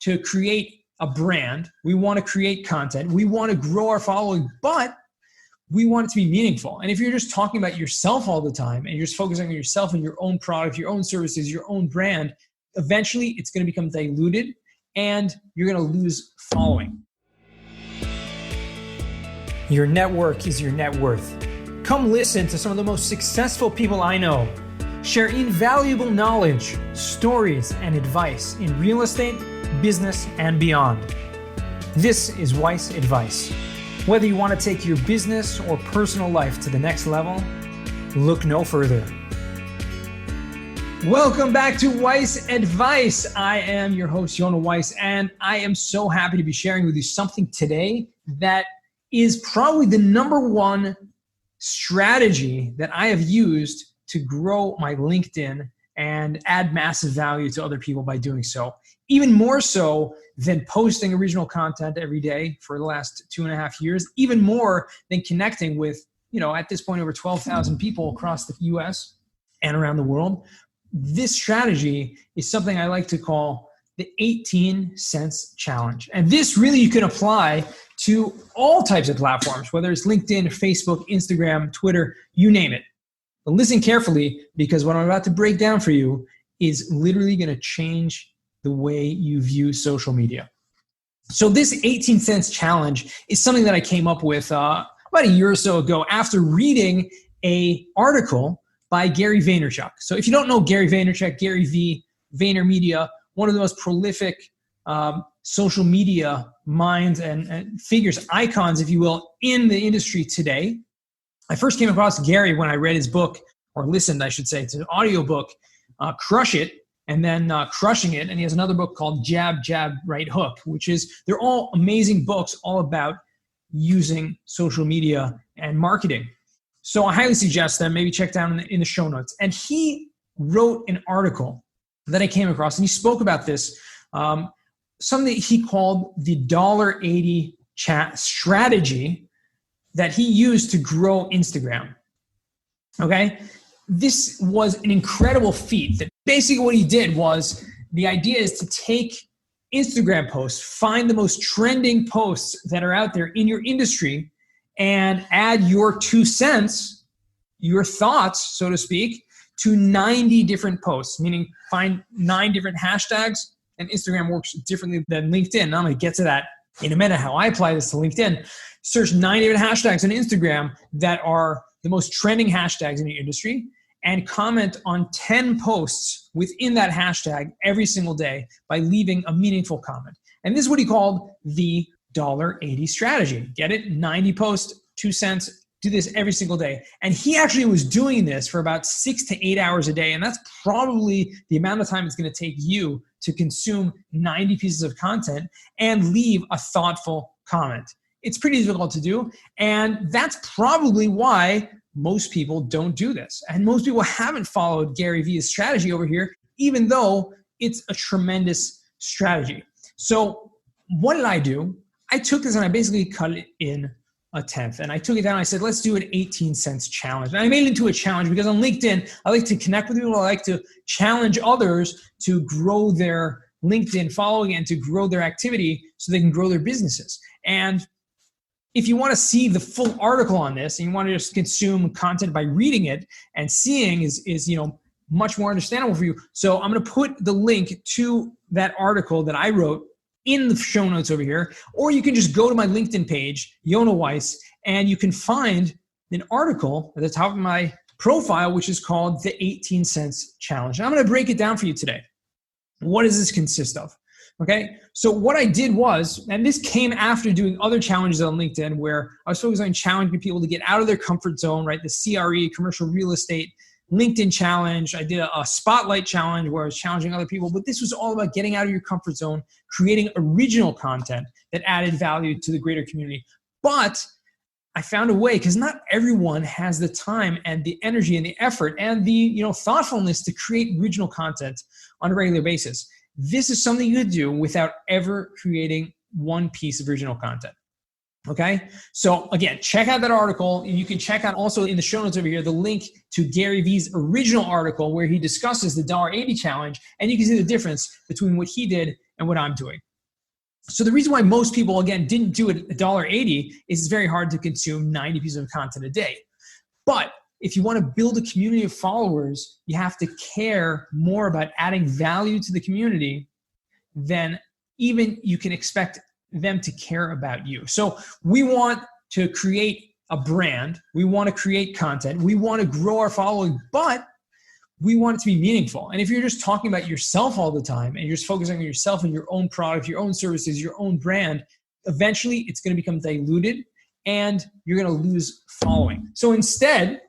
to create a brand. We want to create content. We want to grow our following, but we want it to be meaningful. And if you're just talking about yourself all the time and you're just focusing on yourself and your own product, your own services, your own brand, eventually it's going to become diluted and you're going to lose following. Your network is your net worth. Come listen to some of the most successful people I know share invaluable knowledge, stories, and advice in real estate, business, and beyond. This is Weiss Advice. Whether you want to take your business or personal life to the next level, look no further. Welcome back to Weiss Advice. I am your host, Yonah Weiss, and I am so happy to be sharing with you something today that is probably the number one strategy that I have used to grow my LinkedIn and add massive value to other people by doing so. Even more so than posting original content every day for the last 2.5 years, even more than connecting with, at this point, over 12,000 people across the US and around the world. This strategy is something I like to call the 18 cents challenge. And this really you can apply to all types of platforms, whether it's LinkedIn, Facebook, Instagram, Twitter, you name it. But listen carefully, because what I'm about to break down for you is literally going to change the way you view social media. So this 18 cents challenge is something that I came up with about a year or so ago after reading an article by Gary Vaynerchuk. So if you don't know Gary Vaynerchuk, Gary V, VaynerMedia, one of the most prolific social media minds and figures, icons, if you will, in the industry today. I first came across Gary when I read his book, or listened, I should say, to an audiobook, Crush It, and then Crushing It. And he has another book called Jab, Jab, Right Hook, they're all amazing books all about using social media and marketing. So I highly suggest them. Maybe check down in the show notes. And he wrote an article that I came across, and he spoke about this, something that he called the $1.80 chat strategy that he used to grow Instagram. Okay? This was an incredible feat. That basically what he did was, the idea is to take Instagram posts, find the most trending posts that are out there in your industry, and add your 2 cents, your thoughts, so to speak, to 90 different posts, meaning find 9 different hashtags, and Instagram works differently than LinkedIn. And I'm going to get to that in a minute, how I apply this to LinkedIn. Search 9 different hashtags on Instagram that are the most trending hashtags in your industry, and comment on 10 posts within that hashtag every single day by leaving a meaningful comment. And this is what he called the $1.80 strategy. Get it? 90 posts, 2 cents, do this every single day. And he actually was doing this for about 6 to 8 hours a day. And that's probably the amount of time it's going to take you to consume 90 pieces of content and leave a thoughtful comment. It's pretty difficult to do. And that's probably why most people don't do this. And most people haven't followed Gary Vee's strategy over here, even though it's a tremendous strategy. So what did I do? I took this and I basically cut it in a tenth. And I took it down. I said, let's do an 18 cents challenge. And I made it into a challenge because on LinkedIn, I like to connect with people. I like to challenge others to grow their LinkedIn following and to grow their activity so they can grow their businesses. And if you want to see the full article on this and you want to just consume content by reading it and seeing is much more understandable for you. So I'm going to put the link to that article that I wrote in the show notes over here, or you can just go to my LinkedIn page, Yonah Weiss, and you can find an article at the top of my profile, which is called the 18 cents challenge. And I'm going to break it down for you today. What does this consist of? Okay, so what I did was, and this came after doing other challenges on LinkedIn where I was focused on challenging people to get out of their comfort zone, right? The CRE, commercial real estate, LinkedIn challenge. I did a spotlight challenge where I was challenging other people, but this was all about getting out of your comfort zone, creating original content that added value to the greater community. But I found a way, because not everyone has the time and the energy and the effort and the thoughtfulness to create original content on a regular basis. This is something you could do without ever creating one piece of original content. Okay? So again, check out that article. You can check out also in the show notes over here, the link to Gary Vee's original article where he discusses the $1.80 challenge, and you can see the difference between what he did and what I'm doing. So the reason why most people, again, didn't do it $1.80 is it's very hard to consume 90 pieces of content a day. But if you want to build a community of followers, you have to care more about adding value to the community than even you can expect them to care about you. So we want to create a brand. We want to create content. We want to grow our following, but we want it to be meaningful. And if you're just talking about yourself all the time and you're just focusing on yourself and your own product, your own services, your own brand, eventually it's going to become diluted and you're going to lose following. So instead,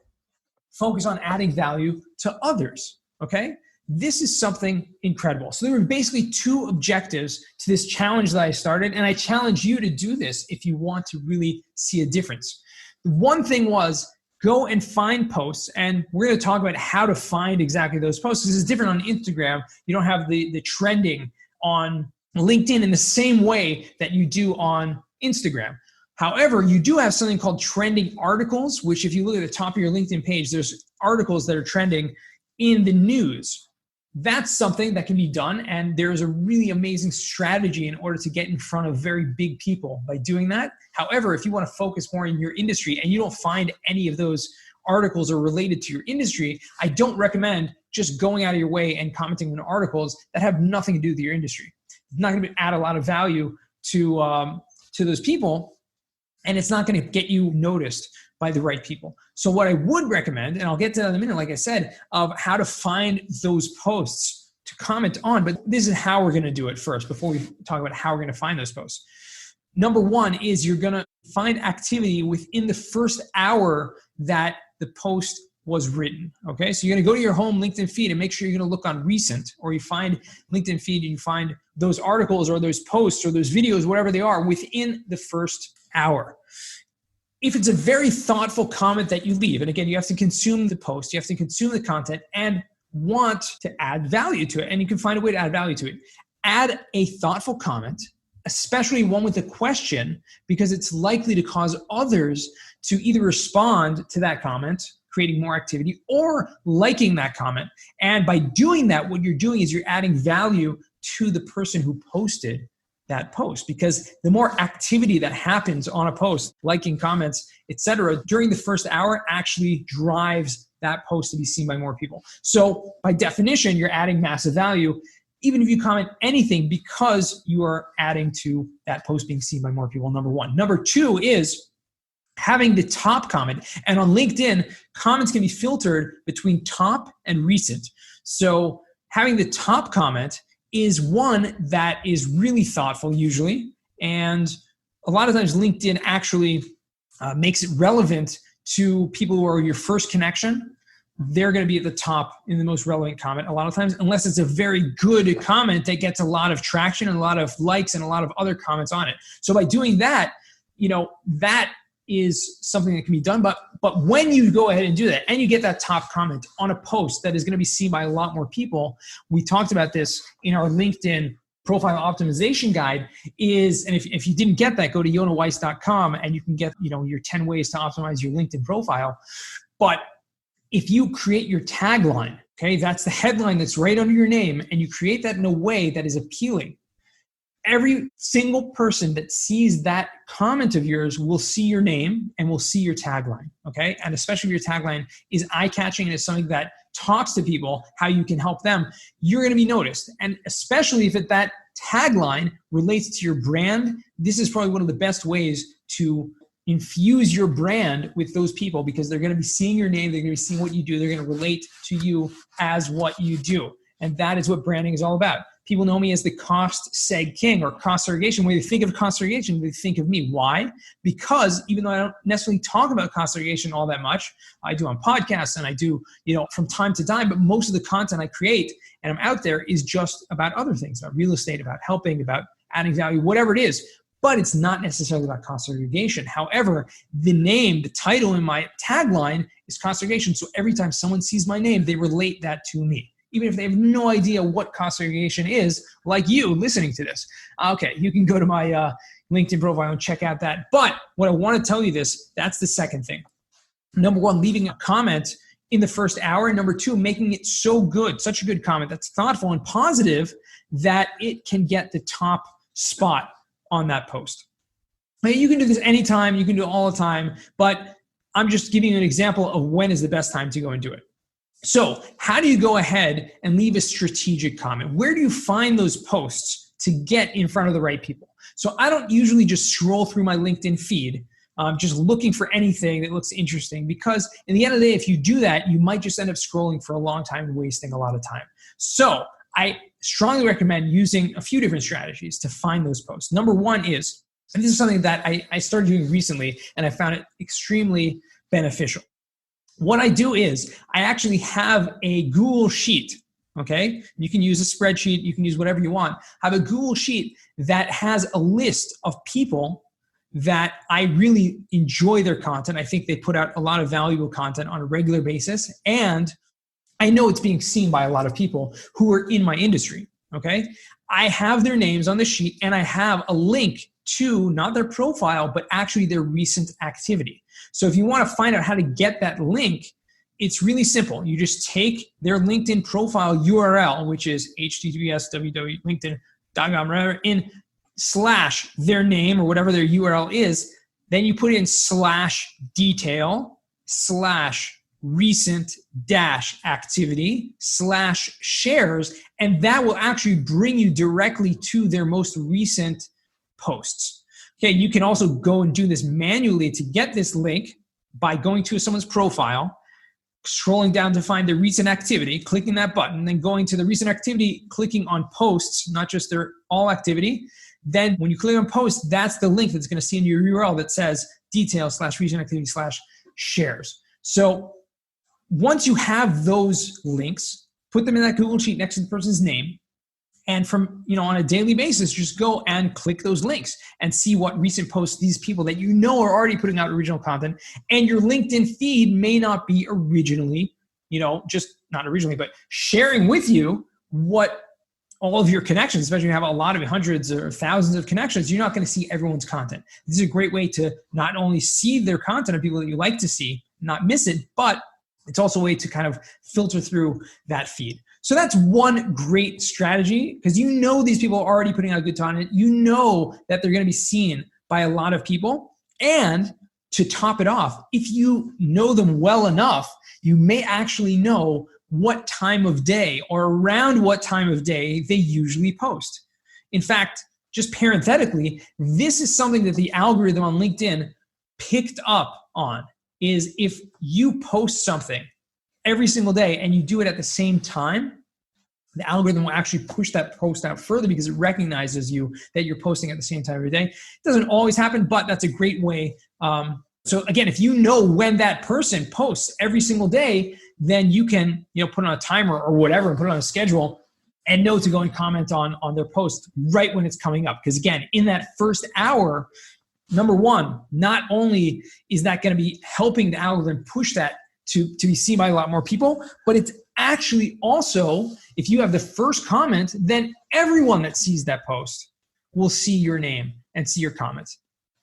focus on adding value to others, okay? This is something incredible. So there were basically two objectives to this challenge that I started, and I challenge you to do this if you want to really see a difference. One thing was go and find posts, and we're going to talk about how to find exactly those posts. This is different on Instagram. You don't have the trending on LinkedIn in the same way that you do on Instagram. However, you do have something called trending articles, which if you look at the top of your LinkedIn page, there's articles that are trending in the news. That's something that can be done, and there's a really amazing strategy in order to get in front of very big people by doing that. However, if you want to focus more in your industry and you don't find any of those articles are related to your industry, I don't recommend just going out of your way and commenting on articles that have nothing to do with your industry. It's not going to add a lot of value to those people, and it's not going to get you noticed by the right people. So what I would recommend, and I'll get to that in a minute, like I said, of how to find those posts to comment on, but this is how we're going to do it first before we talk about how we're going to find those posts. Number one is you're going to find activity within the first hour that the post was written, okay? So you're going to go to your home LinkedIn feed and make sure you're going to look on recent, or you find LinkedIn feed and you find those articles or those posts or those videos, whatever they are, within the first hour. If it's a very thoughtful comment that you leave, and again, you have to consume the post, you have to consume the content and want to add value to it, and you can find a way to add value to it. Add a thoughtful comment, especially one with a question, because it's likely to cause others to either respond to that comment, creating more activity, or liking that comment. And by doing that, what you're doing is you're adding value to the person who posted that post, because the more activity that happens on a post, liking, comments, etc., during the first hour actually drives that post to be seen by more people. So by definition, you're adding massive value, even if you comment anything, because you are adding to that post being seen by more people, number one. Number two is having the top comment. And on LinkedIn, comments can be filtered between top and recent. So having the top comment is one that is really thoughtful usually. And a lot of times LinkedIn actually makes it relevant to people who are your first connection. They're going to be at the top in the most relevant comment a lot of times, unless it's a very good comment that gets a lot of traction and a lot of likes and a lot of other comments on it. So by doing that, that is something that can be done. But when you go ahead and do that and you get that top comment on a post that is going to be seen by a lot more people, we talked about this in our LinkedIn profile optimization guide, and if you didn't get that, go to yonaweiss.com and you can get your 10 ways to optimize your LinkedIn profile. But if you create your tagline, okay, that's the headline that's right under your name, and you create that in a way that is appealing, every single person that sees that comment of yours will see your name and will see your tagline, okay? And especially if your tagline is eye-catching and is something that talks to people, how you can help them, you're going to be noticed. And especially if that tagline relates to your brand, this is probably one of the best ways to infuse your brand with those people, because they're going to be seeing your name, they're going to be seeing what you do, they're going to relate to you as what you do. And that is what branding is all about. People know me as the cost seg king, or cost segregation. When you think of cost segregation, they think of me. Why? Because even though I don't necessarily talk about cost segregation all that much, I do on podcasts and I do, from time to time, but most of the content I create and I'm out there is just about other things, about real estate, about helping, about adding value, whatever it is. But it's not necessarily about cost segregation. However, the title in my tagline is cost segregation. So every time someone sees my name, they relate that to me, even if they have no idea what cost segregation is, like you listening to this. Okay, you can go to my LinkedIn profile and check out that. But what I want to tell you that's the second thing. Number one, leaving a comment in the first hour. And number two, making it so good, such a good comment that's thoughtful and positive that it can get the top spot on that post. Now, you can do this anytime, you can do it all the time, but I'm just giving you an example of when is the best time to go and do it. So how do you go ahead and leave a strategic comment? Where do you find those posts to get in front of the right people? So I don't usually just scroll through my LinkedIn feed, just looking for anything that looks interesting, because in the end of the day, if you do that, you might just end up scrolling for a long time and wasting a lot of time. So I strongly recommend using a few different strategies to find those posts. Number one is, and this is something that I started doing recently and I found it extremely beneficial. What I do is I actually have a Google Sheet, okay? You can use a spreadsheet, you can use whatever you want. I have a Google Sheet that has a list of people that I really enjoy their content. I think they put out a lot of valuable content on a regular basis, and I know it's being seen by a lot of people who are in my industry, okay? I have their names on the sheet and I have a link to not their profile, but actually their recent activity. So if you want to find out how to get that link, it's really simple. You just take their LinkedIn profile URL, which is https://linkedin.com, in / their name or whatever their URL is. Then you put in /detail / recent -activity /shares, and that will actually bring you directly to their most recent posts. Okay, you can also go and do this manually to get this link by going to someone's profile, scrolling down to find the recent activity, clicking that button, then going to the recent activity, clicking on posts, not just their all activity. Then when you click on posts, that's the link that's going to see in your URL that says detail / recent activity / shares. So once you have those links, put them in that Google Sheet next to the person's name. And from, on a daily basis, just go and click those links and see what recent posts these people that you know are already putting out original content. And your LinkedIn feed may not be originally, just not originally, but sharing with you what all of your connections, especially if you have a lot of hundreds or thousands of connections, you're not going to see everyone's content. This is a great way to not only see their content of people that you like to see, not miss it, but it's also a way to kind of filter through that feed. So that's one great strategy, because these people are already putting out good content. You know that they're going to be seen by a lot of people. And to top it off, if you know them well enough, you may actually know what time of day or around what time of day they usually post. In fact, just parenthetically, this is something that the algorithm on LinkedIn picked up on, is if you post something every single day and you do it at the same time, the algorithm will actually push that post out further because it recognizes that you're posting at the same time every day. It doesn't always happen, but that's a great way. So again, if you know when that person posts every single day, then you can put on a timer or whatever and put it on a schedule and know to go and comment on their post right when it's coming up. Because again, in that first hour, number one, not only is that going to be helping the algorithm push that to be seen by a lot more people, but it's actually also, if you have the first comment, then everyone that sees that post will see your name and see your comments.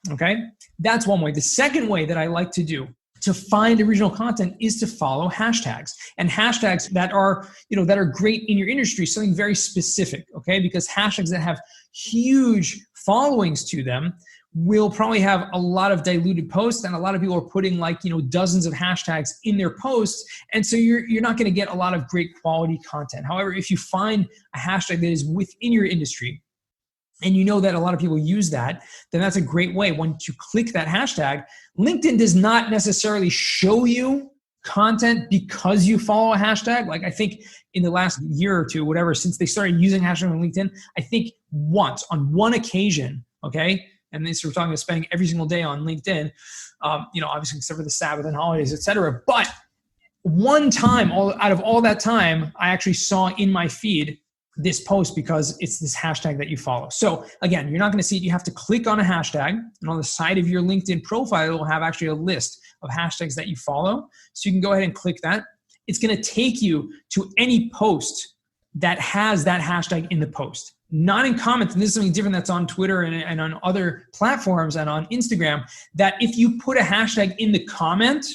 Okay? That's one way. The second way that I like to do to find original content is to follow hashtags, and hashtags that are, that are great in your industry, something very specific, okay? Because hashtags that have huge followings to them will probably have a lot of diluted posts, and a lot of people are putting dozens of hashtags in their posts. And so you're not going to get a lot of great quality content. However, if you find a hashtag that is within your industry and you know that a lot of people use that, then that's a great way. Once you click that hashtag, LinkedIn does not necessarily show you content because you follow a hashtag. Like I think in the last year or two, whatever, since they started using hashtag on LinkedIn, I think on one occasion, okay, and this we're talking about spending every single day on LinkedIn, obviously except for the Sabbath and holidays, etc. But one time, out of all that time, I actually saw in my feed this post because it's this hashtag that you follow. So again, you're not going to see it. You have to click on a hashtag, and on the side of your LinkedIn profile, it will have actually a list of hashtags that you follow. So you can go ahead and click that. It's going to take you to any post that has that hashtag in the post. Not in comments, and this is something different that's on Twitter and on other platforms and on Instagram, that if you put a hashtag in the comment,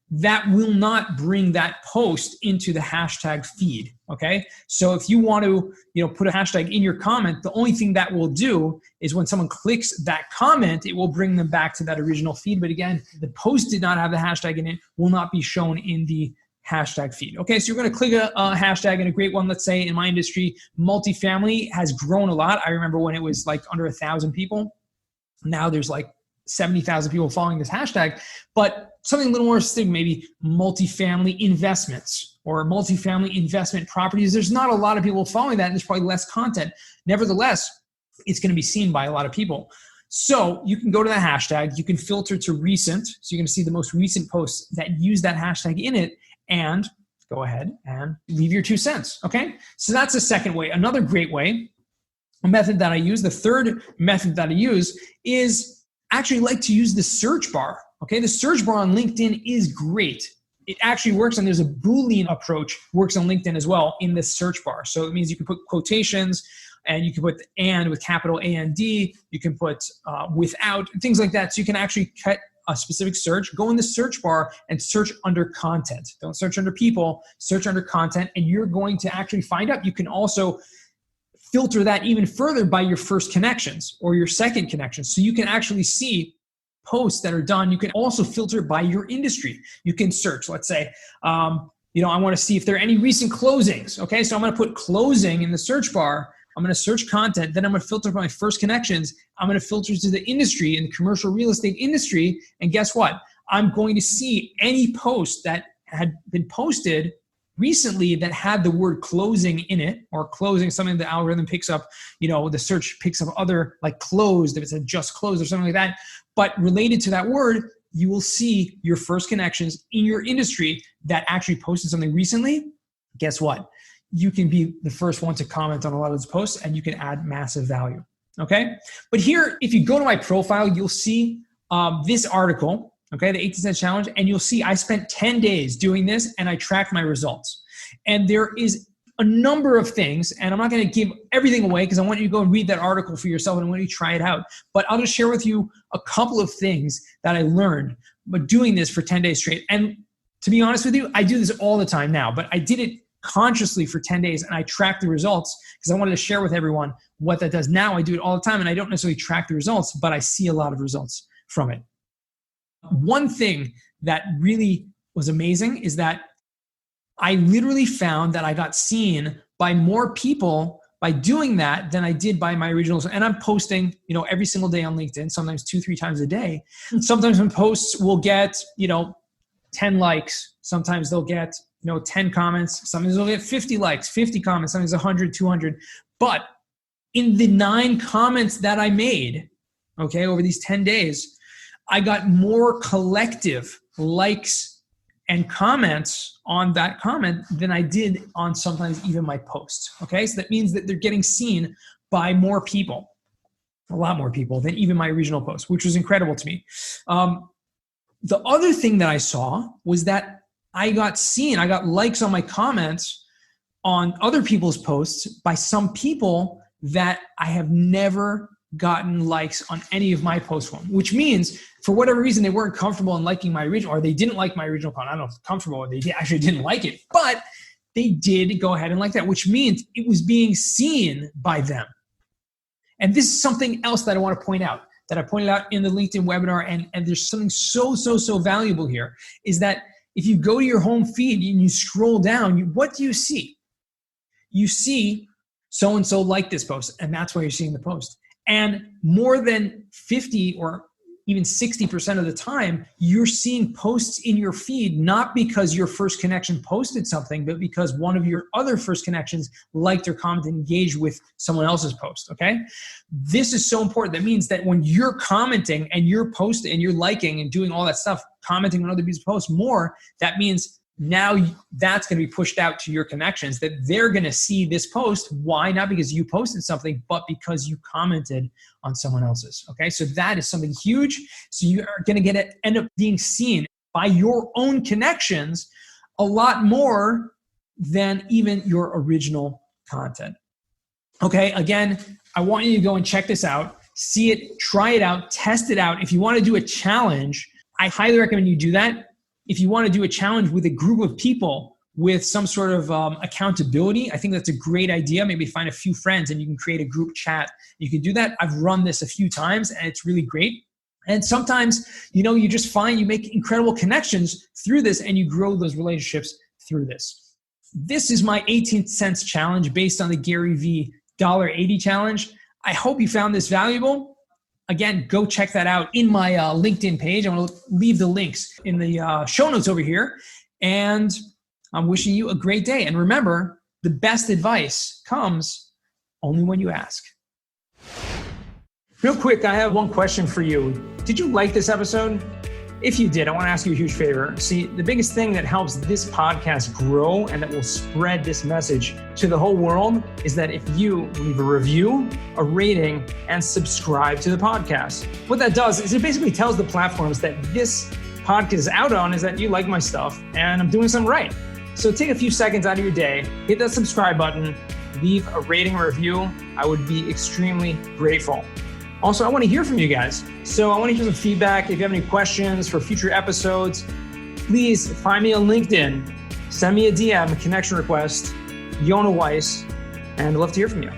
that will not bring that post into the hashtag feed, okay? So if you want to, put a hashtag in your comment, the only thing that will do is when someone clicks that comment, it will bring them back to that original feed. But again, the post did not have the hashtag in it, will not be shown in the hashtag feed. Okay, so you're going to click a hashtag, and a great one, let's say in my industry, multifamily has grown a lot. I remember when it was like under 1,000 people. Now there's like 70,000 people following this hashtag, but something a little more specific, maybe multifamily investments or multifamily investment properties. There's not a lot of people following that, and there's probably less content. Nevertheless, it's going to be seen by a lot of people. So you can go to the hashtag, you can filter to recent. So you're going to see the most recent posts that use that hashtag in it, and go ahead and leave your 2 cents. Okay. So that's the second way. Another great way, a method that I use, the third method that I use is actually like to use the search bar. Okay. The search bar on LinkedIn is great. It actually works, and there's a Boolean approach, works on LinkedIn as well in the search bar. So it means you can put quotations, and you can put and with capital A-N-D, you can put without, things like that. So you can actually cut a specific search, go in the search bar and search under content. Don't search under people, search under content, and you're going to actually find out. You can also filter that even further by your first connections or your second connections. So you can actually see posts that are done. You can also filter by your industry. You can search, let's say, I want to see if there are any recent closings. Okay, so I'm going to put closing in the search bar. I'm going to search content. Then I'm going to filter by my first connections. I'm going to filter to the industry, in the commercial real estate industry. And guess what? I'm going to see any post that had been posted recently that had the word closing in it, or closing, something the algorithm picks up, the search picks up other, like closed, if it said just closed or something like that. But related to that word, you will see your first connections in your industry that actually posted something recently. Guess what? You can be the first one to comment on a lot of those posts, and you can add massive value. Okay. But here, if you go to my profile, you'll see this article, okay, the 18 Cent Challenge, and you'll see I spent 10 days doing this, and I tracked my results. And there is a number of things, and I'm not going to give everything away because I want you to go and read that article for yourself, and I want you to try it out. But I'll just share with you a couple of things that I learned by doing this for 10 days straight. And to be honest with you, I do this all the time now, but I did it consciously for 10 days, and I tracked the results because I wanted to share with everyone what that does. Now I do it all the time, and I don't necessarily track the results, but I see a lot of results from it. One thing that really was amazing is that I literally found that I got seen by more people by doing that than I did by my originals. And I'm posting, every single day on LinkedIn, sometimes 2-3 times a day. Sometimes my posts will get, 10 likes. Sometimes they'll get, 10 comments. Sometimes they'll get 50 likes, 50 comments, sometimes 100, 200. But in the 9 comments that I made, okay, over these 10 days, I got more collective likes and comments on that comment than I did on sometimes even my posts. Okay, so that means that they're getting seen by more people, a lot more people than even my original post, which was incredible to me. The other thing that I saw was that I got likes on my comments on other people's posts by some people that I have never gotten likes on any of my posts from, which means for whatever reason, they weren't comfortable in liking my original, or they didn't like my original content. I don't know if it's comfortable or they actually didn't like it, but they did go ahead and like that, which means it was being seen by them. And this is something else that I want to point out, that I pointed out in the LinkedIn webinar, and there's something so valuable here, is that if you go to your home feed and you scroll down, what do you see? You see so-and-so liked this post, and that's why you're seeing the post. And more than 50 or even 60% of the time, you're seeing posts in your feed, not because your first connection posted something, but because one of your other first connections liked or commented, engaged with someone else's post, okay? This is so important. That means that when you're commenting and you're posting and you're liking and doing all that stuff, commenting on other people's posts more, that means now that's going to be pushed out to your connections, that they're going to see this post. Why? Not because you posted something, but because you commented on someone else's. Okay, so that is something huge. So you are going to end up being seen by your own connections a lot more than even your original content. Okay, again, I want you to go and check this out, see it, try it out, test it out. If you want to do a challenge, I highly recommend you do that. if you want to do a challenge with a group of people with some sort of accountability, I think that's a great idea. Maybe find a few friends and you can create a group chat. You can do that. I've run this a few times and it's really great. And sometimes, you just find you make incredible connections through this and you grow those relationships through this. This is my 18 cents challenge based on the Gary V $1.80 challenge. I hope you found this valuable. Again, go check that out in my LinkedIn page. I'm going to leave the links in the show notes over here. And I'm wishing you a great day. And remember, the best advice comes only when you ask. Real quick, I have one question for you. Did you like this episode? If you did, I want to ask you a huge favor. See, the biggest thing that helps this podcast grow and that will spread this message to the whole world is that if you leave a review, a rating, and subscribe to the podcast. What that does is it basically tells the platforms that this podcast is out on is that you like my stuff and I'm doing something right. So take a few seconds out of your day, hit that subscribe button, leave a rating or review. I would be extremely grateful. Also, I want to hear from you guys. So I want to hear some feedback. If you have any questions for future episodes, please find me on LinkedIn. Send me a DM, a connection request, Yona Weiss, and I'd love to hear from you.